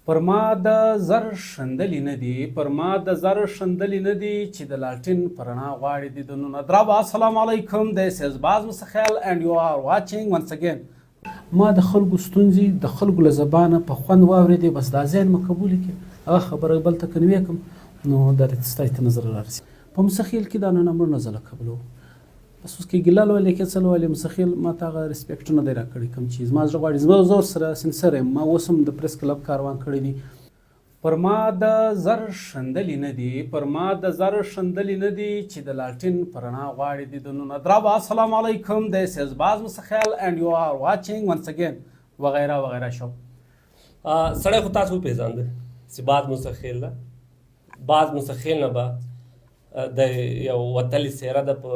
پر ما د زر شندلې نه دي پر ما د زر شندلې نه دي چې د لاټین په رڼا غواړي دیدنونه درابه. السلام علیکم. This is باز مسخیل and you are watching once again. ما د خلکو ستونزې د خلکو له زبانه په خوند واورېدې، بس دا ذهن مې قبول کړي، هغه خبره بل ته کنوې کړم نو دا ستاسو ته نظر رارسي. په مسخیل کې دا نه مړ نزله قبلو بس اوس کې ګیله لولې کې څه لولې مسخیل ما ته هغه ریسپیکټ نه دی راکړی کوم چیز ما زړه غواړي زه زور سره سنسر یم. ما اوس هم د پریس کلب کاروان کړی دی. پر ما د زر شندلې نه دي پر ما د زر شندلې نه دي چې د لاټین په رڼا غواړي دیدنونه درابه. السلام علیکم. This is باز مسخیل and you are watching once again وغیره وغیره شو. سړی خو تاسو وپېژانده چې باز مسخیل ده. باز مسخیل نه به د یو وتلې څېره ده په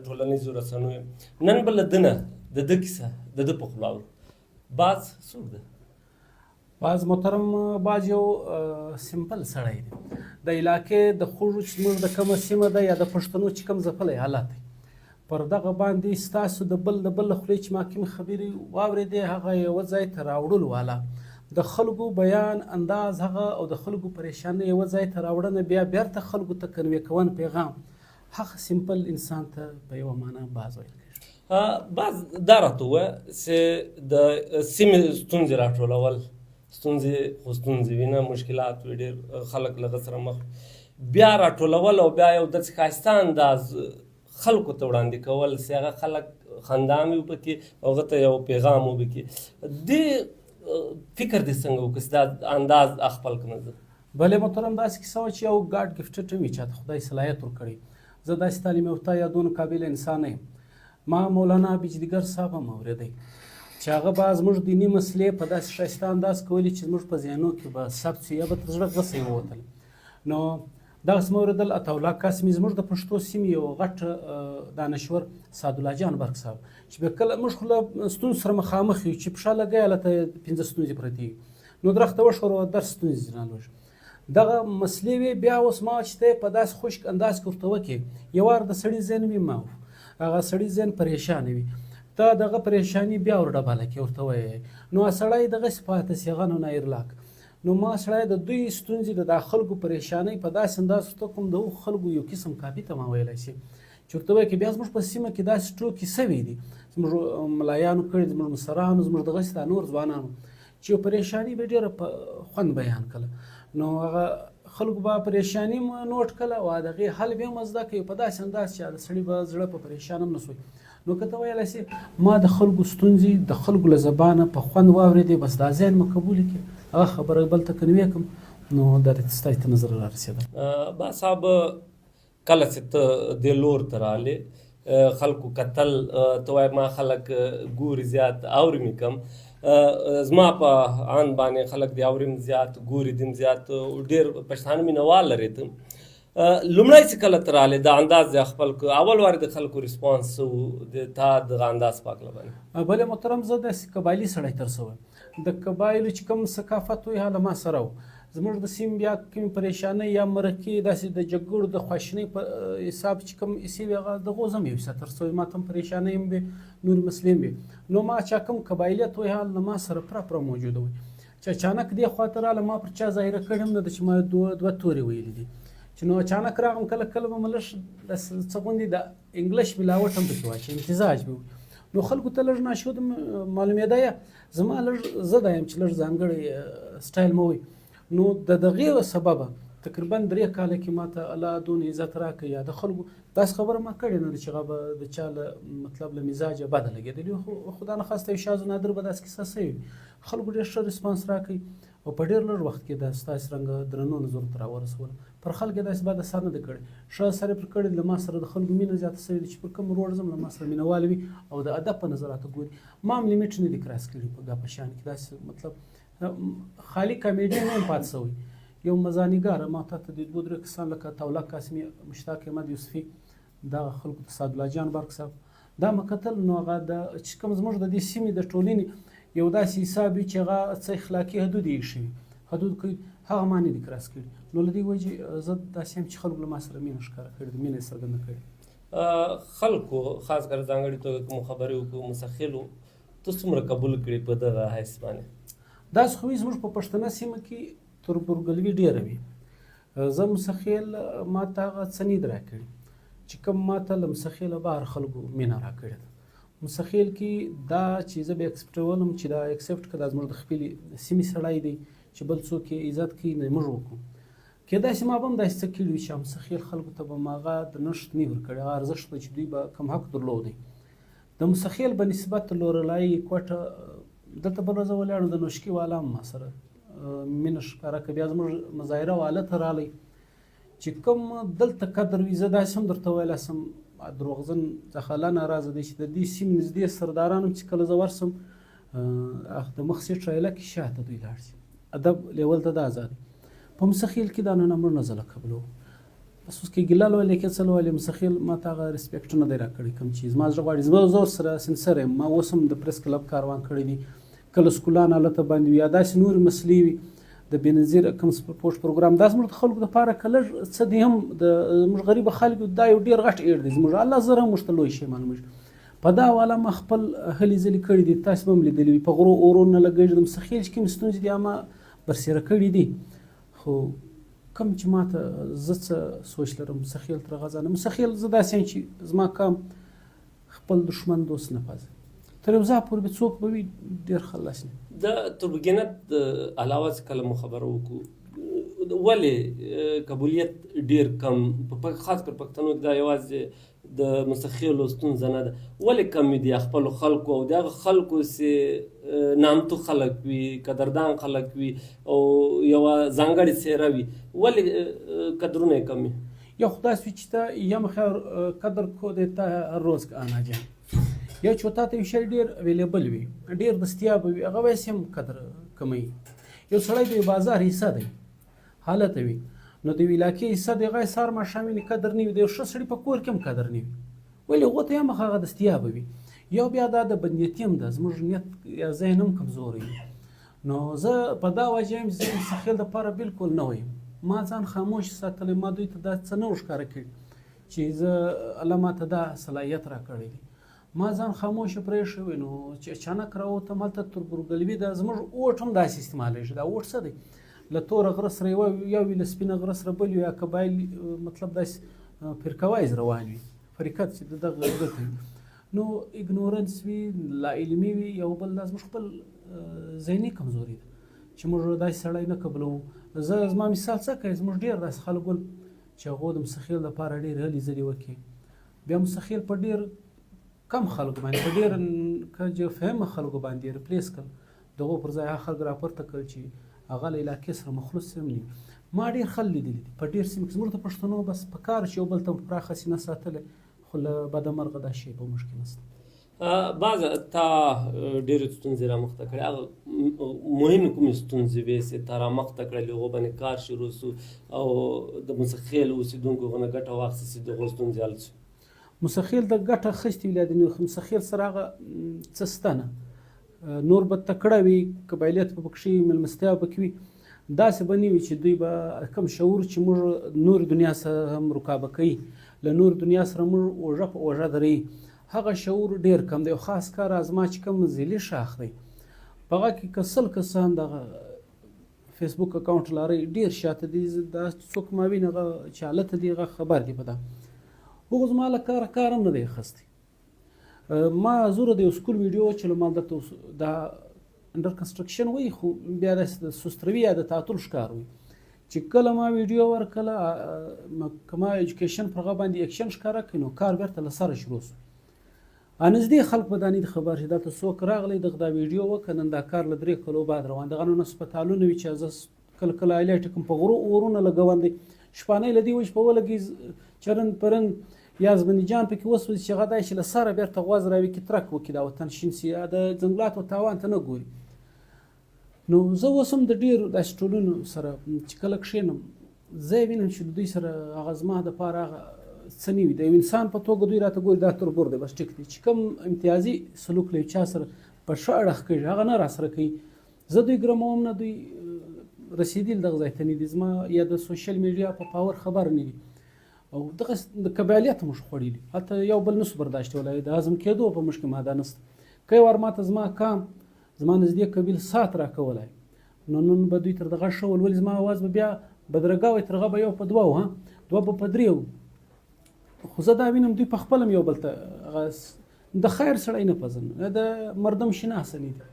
ټولنیزو رسنیو. نن به له ده نه د ده کیسه د ده په خوله اورو. باز څوک ده؟ باز محترم باز یو سمپل سړی دی. د علاقې د خوږو چې زموږ د کومه سیمه ده یا د پښتنو چې کوم ځپلی حالت دی پر دغه باندې ستاسو د بل له خولې چې ما کومې خبرې واورېدې هغه یوه ځای ته راوړلو والا د خلکو بیان انداز هغه او د خلکو پریشانۍ یوه ځای ته راوړنه بیا بیرته خلکو ته کنوې کون پیغام هغه سمپل انسان ته په یوه معنا باز ویل کېږي. باز دا راته ووایه چې د سیمې ستونزې راټولول ستونزې خو ستونزې وي نه مشکلات وي ډېر خلک له هغه سره مخ بیا راټولول او بیا یو داسې ښایسته انداز خلکو ته وړاندې کول چې هغه خلک خندان وي پکې هغه ته یو پیغام وبکي. دې فکر دې څنګه وکړي چې دا انداز خپل کړم زه؟ بلې محترم داسې کیسه وه چې یو ګاډ ګفټډ هم وي چاته خدای صلاحیت ورکړی. زه داسې تعلیم یافته یا دونه قابل انسان یم. ما مولانا بجلیګر صاحب هم اورېدی چې هغه به زموږ دیني مسلې په داسې ښایسته انداز کولې چې زموږ په ذهنو کې به ثبت شي یا به تر زړه غصه یې ووتل. نو دغسې مې اورېدل عطاالله قاسمي زموږ د پښتو سیمې یو غټ دانشور سعدالله جان برق صاحب چې بیا کله موږ خو له ستونزو سره مخامخ یو چې پښه لګی هلته 15 ستونزې پرتې وي نو درخته وښوروه درس ستونزې رالوږي دغه مسلې وې. بیا اوس ما چې ته په داسې خوشک انداز کې ورته وکړې یو وار د سړي ذهن مې ما هغه سړي ذهن پریشانه وي ته دغه پریشاني بیا ور ډبله کې ورته وایې نو سړی دغسې پاتې سي هغه نو نایرلاک نو ما سړی د دوی ستونزې د دا خلکو پریشانۍ په داسې انداز ورته کوم د هغو خلکو یو قسم کاپي ته ما ویلی شي چې ورته وایي که بیا زموږ په سیمه کې داسې ټوکې سوي دي زموږ ملایانو کړي زموږ مشرانو زموږ دغسې دا نور ځوانانو چې یو پریشاني به ډېره په خوند بیان کړله نو هغه خلکو به پریشاني نوټ کړله او د هغې حل بیا هم زده کوي په داسې انداز چې د سړي به زړه په پریشان هم نه سوی. نو که ته ویلی سي ما د خلکو ستونزې د خلکو له زبانه په خوند واورېدې بس دا ذهن مې قبول کړي هغه خبره بل ته کنوې کړم نو دا ستاسو ته نظر رارسېده. با صاحب کله چې ته دې لور ته رالې خلکو کتل ته وایې ما خلک ګوري زیات اوري مې کم زما په ان باندې خلک دی اوري مې زیات ګوري دي مې زیات ډېر پښتانه مینهوال لرې ته لومړی چې کله ته رالې دا انداز دې خپل کړ اول وارې د خلکو ریسپانس څه د تا دغه انداز په هکله باندې؟ بلې محترم زه داسې قبایلي سړی تر څه وایم د قبایلو چې کوم ثقافت وي هغه ما سره و زموږ د سیمې بیا کومې پریشانۍ یا مرکې داسې د جګړو د خواشینۍ په حساب چې کوم ایسې وي هغه د هغو زه هم یو حصه تر څه وي ما ته هم پریشانۍ هم وي نورې مسلې هم وي نو ما چا کوم قبایلیت وی هغه له ما سره پوره موجوده وي چې اچانک دې خواته راله ما پر چا ظاهره کړې هم نه ده چې ما دوه تورې ویلي دي چې نو اچانک راغلم کله کله به مې لږ څه غوندې د انګلیش ملاوټ هم پکې واچي امتزاج به نو خلکو ته لږ ناشود معلومېده یا زما لږ زه دا یم چې لږ ځانګړی سټایل مه وي نو د دغې سببه تقریبا 3 کاله کې ما ته الله دون عزت راکړي یا د خلکو داسې خبره ما کړې نه ده چې هغه به د چا له مطلب له مزاجه بده لګېدلي خو خدا نخواسته یو شاذ و نادر به داسې کیسه سوي خلکو ډېر ښه ریسپانس راکوي او په ډېر لږ وخت کې د ستاسې رنګه درنو نظرو ته راورسولم پر خلک یې داسې بد اثر نه ده کړی ښه اثر یې پر کړی له ما سره د خلکو مینه زیاته سوې ده چې پر کوم روډ ځم له ما سره مینه وال وي او د ادب په نظر راته ګوري ما هم لیمیټ نه دي کراس کړي په دا په شان کې داسې مطلب خالي کامیډي نه یم پاتې سوی یو مزانیګاره ما ته د 2-3 کسان لکه عطاالله قاسمي مشتاق احمد یوسفي دغه خلکو ته سعدالله جان برق صاحب دا مې کتل نو هغه د چې کوم زموږ د دې سیمې د ټولنې یو داسې حساب وي چې هغه څه اخلاقي حدود یې ایښي وي حدود کوي هغه ما نه دي کراس کړي نو له دې وجې زه داسې یم چې خلکو له ما سره مینه ښکاره کړې ده مینه یې څرګنده کړې خلکو خاص کر ځانګړې توګه کوم خبرې وکړو مسخلو ته څومره قبول کړي په دغه حیث باندې؟ داسې خو وي زموږ په پښتنه سیمه کې تربورګلوي ډېره وي. زه مسخیل ما ته هغه څنید راکړي چې کوم ما ته له مسخیله بهر خلکو مینه راکړې ده. مسخیل کې دا چې زه به اکسپټولم چې دا اکسپټ کړه دا زموږ د خپلې سیمې سړی دی چې بل څوک یې عزت کوي نه موږ وکړو. کېدای شي ما به هم داسې څه کړي وي چې مسخیل خلکو ته به م هغه د نښت نه ورکړی، هغه ارزښت به چې دوی به کم حق درلودی. د مسخیل به نسبت لورلایي کوټه دلته بله ورځ ولاړو د نوشکي والا هم ما سره مینه ښکاره کړه. بیا زموږ مظاهره والا ته راغلی چې کوم دلته قدر وي. زه داسې هم درته ویلی سم دروغجن څخه الله ناراضه دی چې د دې سیمې نږدې سرداران هم چې کله زه ورسم د مخ سیټ رایله کې شاته دوی لاړ شي. ادب لیول ته دا ازادي په مسخیل کې دا نن امر نه زله قبلو. بس اوس کې ګیله لولې کې څه لولې مسخیل ما ته هغه رسپیکټ نه دی راکړی کوم چیز ما زړه غواړي. زه ورسره سنسر یم. ما اوس هم د پریس کلب کاروان کړی دي. کله سکولان هلته باندې وي یا داسې نورې مسلې وي د بېنظیر کوم سپورټ پروګرام دا زموږ د خلکو دپاره که لږ څه دی هم د زموږ غریبه خلکو دا یو ډېر غټ ایر دی زموږ. الله زر هم موږ ته لوی شی معلومېږي. په دا حواله ما خپل هلې ځلې کړي دي. تاسې به هم لیدلي وي په غرو اورو نه لګېږي. د مسخیل چې کومې ستونزې دي ما برسېره کړي دي. خو کوم چې ما ته زه څه سوچ لرم مسخیل تر غزا نه. مسخیل زه داسې یم چې زما کام خپل دښمن دوست نه پازي. تر یو ځای پورې به څوک به وي ډېر خلاص نه. د تربګنت علاوه چې کله مو خبره وکړو ولې قبولیت ډېر کم خاص کر پښتنو کې دا یوازې د مسخیلو ستونزه نه ده ولې کم دي خپلو خلکو او د هغه خلکو چې نامتو خلک وي قدردان خلک وي او یوه ځانګړې څېره وي ولې قدرونه یې کم وي؟ یا خدا سوی چې ته یم خیر قدر کو دیتا هر روز که آنا جان یا چې تا ته یو شی ډېر اویلیبل وي ډېر دستیاب وي هغه ویسې هم قدر کموي. یو سړی د یو بازار حصه دی حالت وي نو د یو علاقې حصه د هغه سهار ماښام وي قدر نه وي. د یو ښه سړي په کور کې هم قدر نه وي ولې هغو ته هم هغه دستیاب وي. یو بیا دا د بدنیتي هم ده زموږ نیت یا ذهن هم کمزوری وي. نو زه په دا وجه یم چې زه مسخیل دپاره بالکل نه ویم. ما ځان خاموش ساتلی. ما دوی ته دا څه نه ښکاره کړي چې زه الله ما ته دا صلاحیت راکړی دی. ما ځان خاموشه پرېښی نو چې اچانک راووتم هلته تربورګلوي دا زموږ اوټ هم داسې استعمالیږي. دا اوټ څه دی له توره غره سره یو وي له سپینه غره سره بل وي یا قبایل مطلب داسې فرقه روان وي فریقت چې د دغه ګټه وي. نو اګنورنس وي لا علمي وي یو بل دا زموږ خپل ذهني کمزوري ده چې موږ داسې سړی نه قبلوو. زه زما مثال څه کوي زموږ ډېر داسې خلک ول چې هغو د مسخیل دپاره ډېر هلې ځلې وکړي. بیا مسخیل په ډېر کم خلکو باندې په ډېر که فهمه خلکو باندې ریپلیس کړل. دغو پر ځای هغه خلک راپورته کړل چې هغه له علاقې سره مخلص هم نه وي. ما ډېر خلک لیدلي دي په ډېر سیمه کې زموږ د پښتنو بس په کار چې یو بل ته پراخه سینه ساتلی خو له بدمرغه دا شی په موږ کې نشته. بعض تا ډېرې ستونزې رامخته کړې هغه مهمې کومې ستونزې وې چې تا رامخته کړلې هغو باندې کار شروع سو او د مسخیل اوسېدونکو هغه نه ګټه واخیستې چې دغو ستونزې حل شو؟ مسخیل د ګټه خښتې ولادي مسخیل سره هغه څه شته نه نور به تکړه وي قبایلیت به پکښې وي مېلمستیا به پکې وي داسې به نه وي چې دوی به کوم شعور چې موږ نور دنیا سره هم رکابه کوي له نور دنیا سره موږ اوږه په اوږه دروي هغه شعور ډېر کم دی. خاص کار ازما چې کوم ځیلي شاخ دی په هغه کې که 100 کسان دغه فیسبوک اکاونټ لرئ ډېر شاته دي دا څوک ما ویني هغه چې هلته دي هغه خبر دي په دا هغو زما له کار هم نه دی اخیستی. ما زوره د یو سکول ویډیو چې ما دلته دا انډر کنسټرکشن وایي خو بیا داسې د سوستروي یا د تعطل ښکار وي چې کله ما ویډیو ورکړله که ما ایجوکیشن پر هغه باندې اکشن ښکاره کړي نو کار بیرته له سره شروع سو. نږدې خلک به دا نه دي خبر چې دلته څوک راغلی دغه دا ویډیو وکړه نن دا کار له 3 کلو بعد روان دغه نو هسپتالونه وي چې زه کله کله هایلایټ کوم په غرو اورونه لګون دی شپانۍ له دې وجې په ولګي چرن پرن یا زبني جان پکې وسوځي چې هغه دای چې له سره بیرته غوز راوي کې ترک وکړي دا وطن شین سي د ځنګلاتو تاوان ته نه ګوري. نو زه اوس هم د ډېرو داسې ټولنو سره چې کله کښېنم زه یې وینم چې د دوی سره هغه زما دپاره هغه څه نه وي د یو انسان په توګه دوی راته ګوري دا تربور دی بس ټیک دی چې کوم امتیازي سلوک له یو چا سره په ښه اړخ کوي هغه نه راسره کوي زه دوی ګرموم نه دوی رسېدلي دغه ځای ته نه دي زما یا د سوشل میډیا په پاور خبر نه دي او دغه د قبایلیت موږ خوړلي هلته یو بل نسو برداشتولی د هضم کېدو په موږ کې ماده نسته که یو وار ماته زما کام زما نږدې قبیل سات راکولی نو نن به دوی تر دغه ښه ول، ولې زما اواز به بیا بدرګه وي، تر هغه به 1 په 2 ها 2 به په 3 خو زه دا وینم دوی په خپله یو بل ته هغه د خیر سړی نه پېژني، د مردم شناسه نه دي.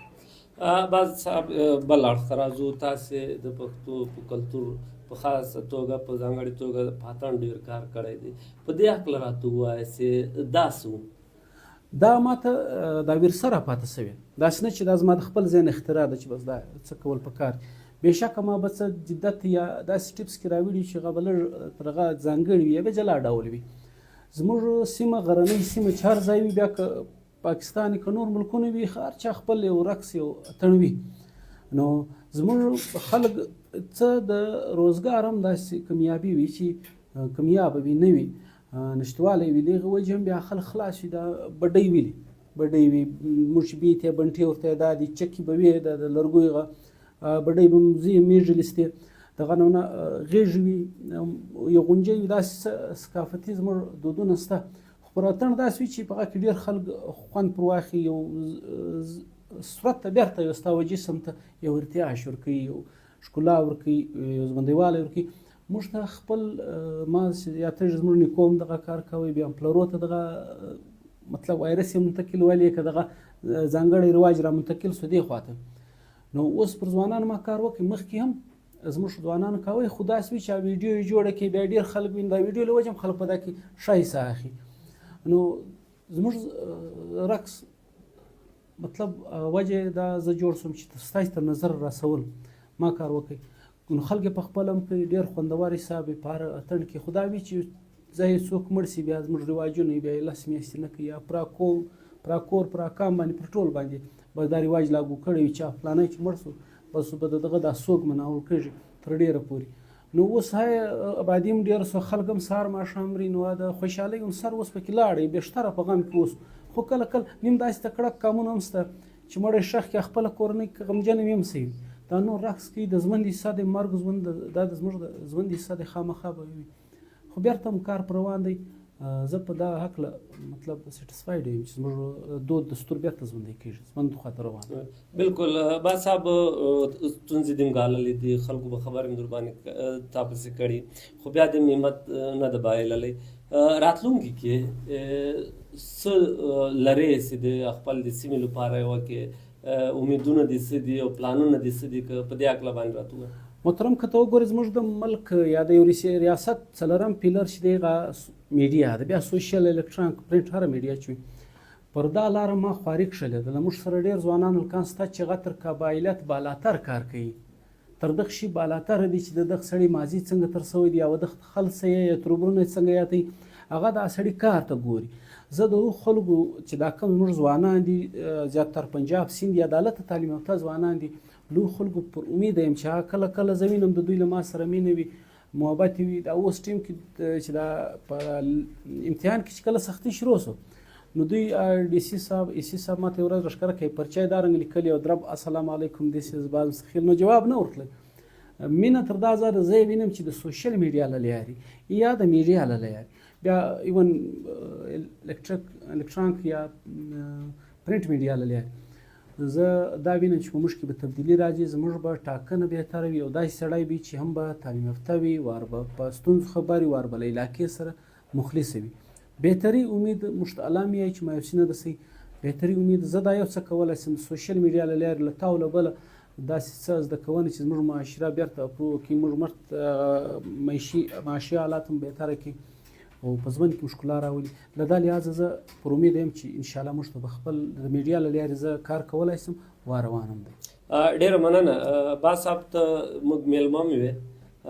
باز صاحب بل اړخ ته راځو، تاسې د پښتو په کلتور په خاصه توګه په ځانګړې توګه په اتڼ ډېر کار کړی دی، په دې هکله راته ووایه چې دا څه دا ماته دا ورثه راپاته سوې، داسې نه چې دا زما د خپل ذهن اختراع ده چې بس دا څه کول پکار. بېشکه ما به څه جدت یا داسې ټیپس کې راوړي چې هغه به لږ تر هغه ځانګړي وي یا بیا جلا ډول وي. زموږ سیمه غرنۍ سیمه چې هر ځای وي، بیا که پاکستان که نور ملکونه وي، هر چا خپل یو رقص یو اتڼ وي. نو زموږ خلک څه د روزګار هم داسې کمیابي وي چې کمیابه وي نه وي، نشتوالی وي، د هغې وجې هم بیا خلک خلاص وي. دا بډۍ وي بډۍ وي، موږ چې بیې ته بنټې ورته دا دي چکې به وي، د لرګیو هغه بډۍ به مزي میږې لستې دغه نه غېږې وي، یو غونجۍ وي، داسې ثقافتي زموږ دودونه شته. خو پر اتڼ داسې وي چې په هغه کې ډېر خلک خوند پر واخلي، یو صورت ته بېرته یو ستا جسم ته یو ارتعاش ورکوي، یو ښکلا ورکوي، یو ژوندیوالی ورکوي. موږ ته خپل ما یا ته زموږ نیکو هم دغه کار کوی، بیا پلرو ته دغه مطلب وایرس یې منتقل ولې که دغه ځانګړی رواج را منتقل سو دې خواته. نو اوس پر ځوانانو ما کار وکړي، مخکې هم زموږ ځوانانو کوی، خو داسې وي چې ویډیو یې جوړه کړي، بیا ډېر خلک ویني، دا ویډیو له وجې هم خلک په دا کې ښه حصه اخلي. نو زموږ رقص مطلب وجه دا زه جوړ سوم چې ستاسې تر نظر رسول ما کار وکړي. نو خلک یې په خپله هم کوي، ډېر خوندور حساب یې په هر اتڼ کې. خو دا وي چې ځای څوک مړ سي، بیا زموږ رواجونه بیا یې 10 میاشتې نه کوي، یا پراکور پراکام باندې پر ټول باندې به دا رواج لاګو کړی وي چې فلانی چې مړ سو بس به د دغه دا سوګ مناول کېږي تر ډېره پورې. نو اوس آبادي هم ډېره سوه، خلک هم سهار ماښام مري، نو د خوشحالۍ هم سر اوس پکې لاړی، بېشتره په غم کې اوس. خو کله کله نیم داسې تکړه کامونه هم شته چې مړی ښخ کړي، خپله کورنۍ غمجنه هم سوي، دا نور رقص کوي، د ژوند حصه د مرګ ژوند، دا د زموږ د ژوند حصه د خامخا به وي. خو بیرته هم کار پر روان دی. زه په دا هکله مطلب سیټسفاید یم چې زموږ دود دستور بیرته ژوندی کېږي، ژوند خواته روان. بالکل با صاحب ستونزې دې هم ګاللې دي، خلکو به خبرې هم در باندې تا پسې کړي، خو بیا دې همت نه ده بایللی. راتلونکي کې څه لرې چې د خپل د سیمې لپاره یې وکړې، امیدونه دې څه دي او پلانونه دې څه دي، که په دې هکله باندې راته ووایه. محترم که ته وګورې زموږ د ملک یا د یو ریاست څلورم پیلر چې دی هغه میډیا ده، بیا سوشل الکترونیک پرنټ هره میډیا چې وي، پر دا لاره ما خواري کښلې ده. موږ سره ډېر ځوانان هلکان شته چې هغه تر قبایلت بالاتر کار کوي، تر دغه شي بالاتر دي چې د دغه سړي ماضي څنګه تر سوی دی، او دغه خلص یې یا تربرونه یې څنګه یادوي، هغه دا سړي کار ته ګوري. زه د هغو خلکو چې دا کوم زموږ ځوانان دي، زیاتره پنجاب سیند یا دالته تعلیم یافته ځوانان دي، لو خلکو پر امید یم چې کله کله زه وینم د دوی له ما سره مینه وي، محبت وي. دا اوس ټیم کې چې دا په امتحان کې چې کله سختي شروع سو، نو دوی ډي سي صاحب ای سي صاحب ماته یو ورځ راښکاره کوي، پرچه یې دا رنګ لیکلي او درب السلام علیکم دیس از باز مستخیل، نو جواب نه ورتلی. مینه تر دا ځایه زه یې وینم چې د سوشل میډیا له لارې یا د میډیا له لارې، بیا ایون الکترونیک یا پرنټ میډیا له لارې، زه دا وینم چې په موږ کې به تبدیلي راځي، زموږ به ټاکنه بهتره وي، او داسې سړی وي چې هم به تعلیم یافته وي، وار به په ستونزو خبر وي، وار به له علاقې سره مخلص وي. بهتري امید موږ ته الله میایي چې مایوسي نه رسوي. بهتري امید زه دا یو څه کولی شم سوشل میډیا له لارې له تا او له بله داسې څه زده کوونه چې زموږ معاشره بیرته اپروو کړي، موږ معاشي حالات هم بهتره کړي او په ژوند کې ښکلا راولي. له دا لحاظه زه پر امید یم چې انشاءالله موږ ته به خپل د میډیا له لارې زه کار کولی شم، وا روان هم دی. ډېره مننه با صاحب، ته موږ میلمه مې وې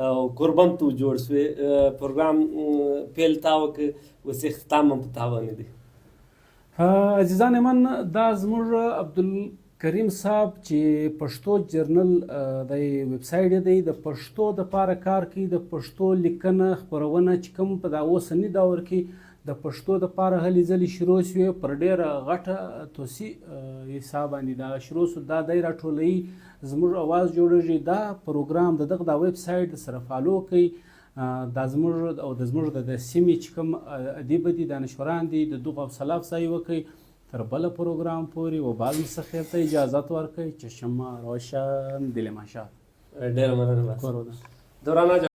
او قربان تو جوړ شوې، پروګرام پیل تا وکړ، اوس اختتام هم په تا باندې دی. عزیزان من، دا زموږ عبدالکریم صاحب چې پښتو جرنل د ویب سایټ دی، د پښتو دپاره کار کوي، د پښتو لیکنه خپرونه چې کوم په دا اوسني دور کې د پښتو دپاره هلې ځلې شروع شوې، پر ډېره غټه توسي حساب باندې دا شروع شو، دا دی راټولوي، زموږ اواز جوړېږي. دا پروګرام د دغه دا ویب سایټ سره فالو کوي، دا زموږ او د زموږ د سیمې چې کوم ادیب دي، دانشوران دي، د دغو حوصله افزایي وکړي تر بله پروګرام پورې، و بعد مستخیر ته اجازت ورکړئ. چشم روشن، دل مشاد. ډېره مننه بس کور ودان. دورانه